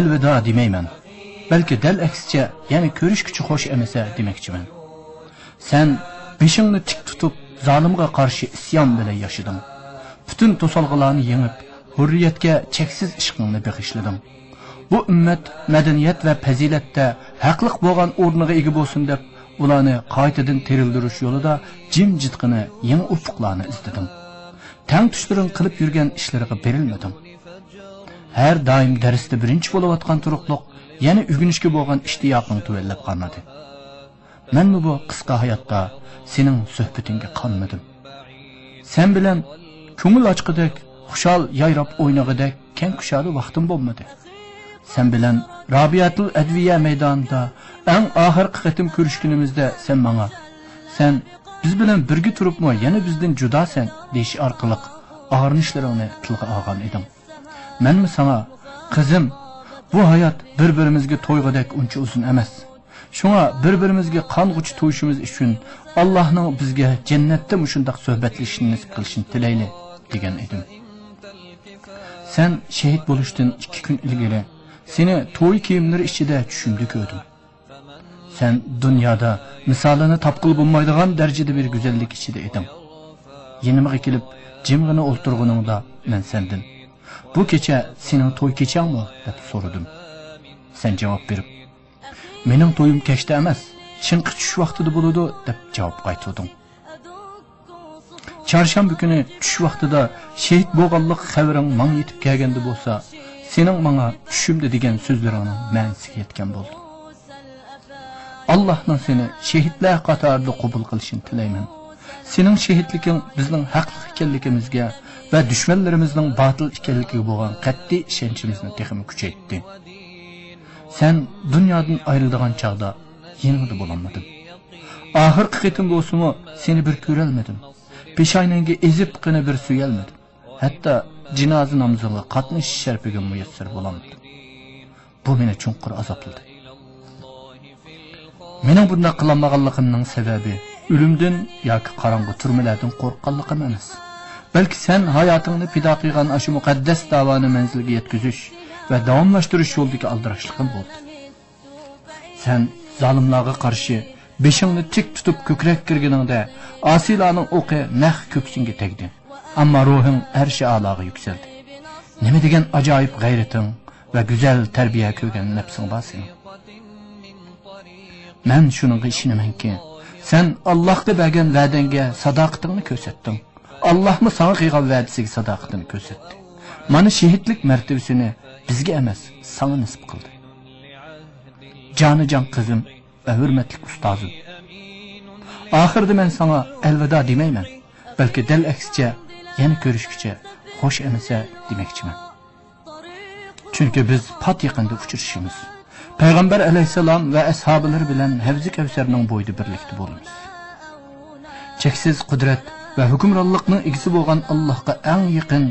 elveda demeymen. Belki del aksice yani görüşküçü hoş emese demekçimen. Sen beşingni tik tutup zalimga karşı isyan bile yaşadın. Bütün tosalgılarını yenip hürriyetke çeksiz işkınını bekişledin. Bu ümmet medeniyet ve pezilette haqliq bo'lgan o'rniga ega bo'lsin deb ularni qaytadan terildirish yo'lida jim-jitqini yangi ufuqlarni izlading. Tang tushlaring qilib yurgan ishlariga berilmading. Her daim darsda birinchi bo'layotgan turuqliq yana o'rganishga bo'lgan ishtiyoqing tuvallab qolmadi. Men bu qisqa hayotda sening suhbatingga qolmadim. Sen bilan ko'ngil ochqidek, xushal yayrab o'ynag'idek keng kushali vaqtim bo'lmadi. Sen bilen Rabiatul Adviya meydanında en ahirki qatim görüşkünümüzde sen bana, sen biz bilen birgi turup mu yana bizden juda sen deyiş arqılıq ağırnışlarını tilga algan edim. Men mi sana, kızım, bu hayat bir-birimizge toygadek uncha uzun emas. Şuna bir-birimizge qanğuch toyuşumuz üçün Allah'ның bizge cennette muşundaq söhbetlişini nasip qilishini tileyli degan edim. Sen şehit bo'lishdan 2 gün ilgari seni to'y kiyimleri içinde tushimda ko'rdim. Sen dünyada misalini tapqıl bulmaydigan derecede bir güzellik içinde edin. Yenime kelib jimgina o'ltirguningda men sendin. Bu kecha sening to'y kechangmi deb so'radim. Sen javob berib, mening to'yim kechda emas, chinqi tush vaqtida bo'ladi deb javob qaytarding. Çarşamba günü tush vaqtida shehid bo'lganlik xabaring menga yetib kelganda bo'lsa, sening menga tushimda degan so'zlaringning ma'nosiga yetgan bo'ldim. Allah'ın seni şehitler qatorida qabul qilishini tilayman. Sening shehidliging bizning haqli ekanligimizga va dushmanlarimizning batil ekanligiga bo'lgan qat'iy ishonchimizni texmi kuchaytdi. Sen dunyodan ayriladigan chaqda yanada bo'lolmading. Oxirgi qitim bo'lsa-mu seni bir ko'rolmadim. Peshoynangga ezib qina bir suyalmadim. Hatto jinoza namoziga qatnashish sharpiga muyassar bo'lolmadim. Bu meni chunqur azobladi. Mening bunday qilolmaganligimning sababi o'limdan yoki qorong'u turmalardan qo'rqqanligim emas. Balki sen hayotingni fido qilgan ashu muqaddas davoni manzilga yetkazish va davomlashtirish yo'lidagi aldirashligim bo'ldi. Sen zolimlarga qarshi beshingni tik tutib ko'krak kirganingda asilarning o'qi naq ko'ksingga tegdi. Ammo ruhing arshi a'loga yuksaldi. Nima degan ajoyib g'ayrating va go'zal tarbiya ko'rgan nafsing bor sening. Men shuningga ishonamanki, sen Allohga bergan va'dangga sadoqatingni ko'rsatding. Allohmi sana qilgan va'dasiga sadoqatini ko'rsatdi. Mana shehidlik martabasini bizga emas, sana nasib qildi. Jonijon qizim va hurmatli ustozim. Oxirda men sana elveda demayman, balki dal aksicha yana ko'rishguncha xo'sh emasa demoqchiman. Chunki biz pat yaqinda uchrashimiz. Peygamber aleyhisselam ve ashabiler bilen Havzi Kevser'nin boyda birlikte bo'lamiz. Cheksiz qudrat ve hukmronlikning egisi bo'lgan Allohga eng yaqin,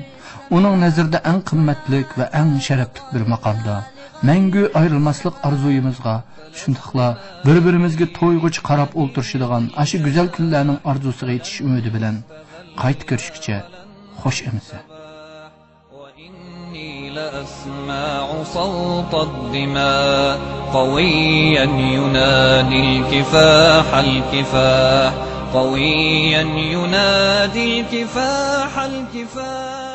uning nazarida eng qimmatlik ve eng sharafli bir maqomda mangu ayrilmaslik arzuyimizga, shundaqla bir-birimizga to'yg'ich qarab o'ltirishadigan aşı go'zal kunlarning arzusiga yetish umidi bilan qayta ko'rishguncha xo'sh emisa. أسمع صوت الدماء قويا ينادي الكفاح الكفاح قويا ينادي الكفاح الكفاح